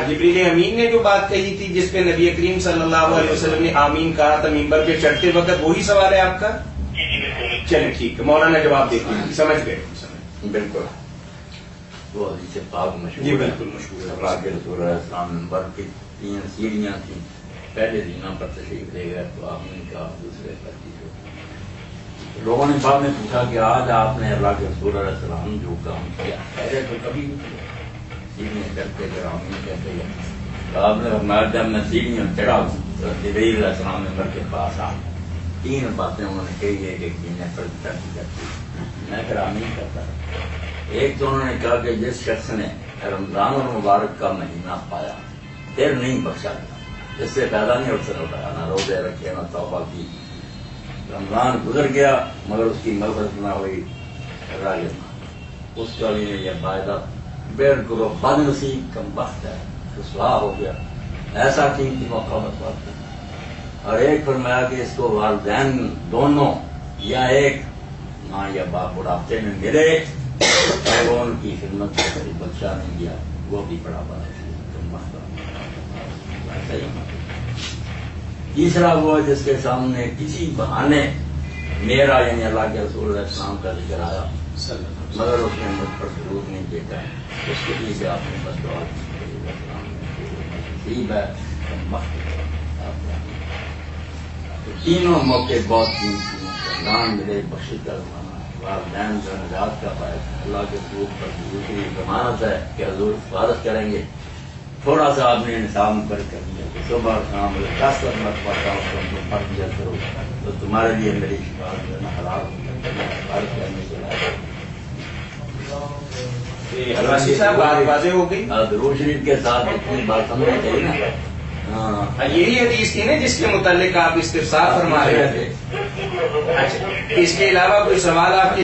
جبریل امین نے جو بات کہی تھی جس پہ نبی کریم صلی اللہ علیہ وسلم نے آمین کہا تھا ممبر پہ چڑھتے وقت، وہی سوال ہے آپ کا؟ چلیں ٹھیک ہے، مولانا جواب دیتے ہیں، سمجھ گئے؟ بالکل وہ حدیث پاک مشہور جی بالکل مشہور ہے۔ اللہ کے رسول علیہ السلام نمبر کی 3 سیڑھیاں تھیں، پہلے دینوں پر تشریف لے گئے تو آمین کا، دوسرے پر تیسرے۔ لوگوں نے بعد میں پوچھا کہ آج آپ نے اللہ کے رسول علیہ السلام جو کام کیا، پہلے تو کبھی نہیں کیا، سیڑھیاں چڑھتے پھر آمین کہتے گئے۔ تو آپ نے فرمایا جب میں سیڑھیاں چڑھا تو جبریل علیہ السلام نمبر کے پاس آ 3 باتیں انہوں نے کہی ہے کہ چڑھتی کرتی میں پھر آمین کرتا رہا۔ ایک تو انہوں نے کہا کہ جس شخص نے رمضان المبارک کا مہینہ پایا پھر نہیں بخشا گیا، اس سے پیدا نہیں اٹھ سکتا، نہ روزے رکھے نہ توبہ کی، رمضان گزر گیا مگر اس کی مغفرت نہ ہوئی، اس کا بھی یہ فائدہ بالکل بد نصیب کم بخت ہے، رسوا ہو گیا، ایسا قیمتی موقع بتاتے ہیں۔ اور ایک فرمایا کہ اس کو والدین دونوں یا ایک ماں یا باپ بڑھاپے میں ملے وہ ان کی خدمت سے کبھی بخشا نہیں گیا، وہ بھی بڑا بڑا تیسرا وہ جس کے سامنے کسی بہانے میرا یعنی اللہ کے رسول علیہ السلام کا ذکر آیا مگر اس نے مجھ پر ضرور نہیں دیکھا، اس کے لیے آپ نے بس دعا کی ہے۔ تینوں موقع بہت قیمتی ملے، بخش کر والدین کا نجات کا باعث، اللہ کے رسول پر دوسری ضمانت ہے کہ حضور حفاظت کریں گے۔ تھوڑا سا آپ نے انسان پر کر دیا کہ صبح شام 10 مرتبہ پڑھ دیا کرو تو تمہارے لیے میری شفاعت جو ہے نا حلال حفاظت کرنے کے راشد صاحب بات واضح ہو گئی؟ درود شریف کے ساتھ اتنی بات سمجھنی چاہیے نا۔ ہاں یہی حدیث تھی نا جس کے متعلق آپ استفسار فرما رہے تھے؟ اچھا، اس کے علاوہ کوئی سوال آپ کے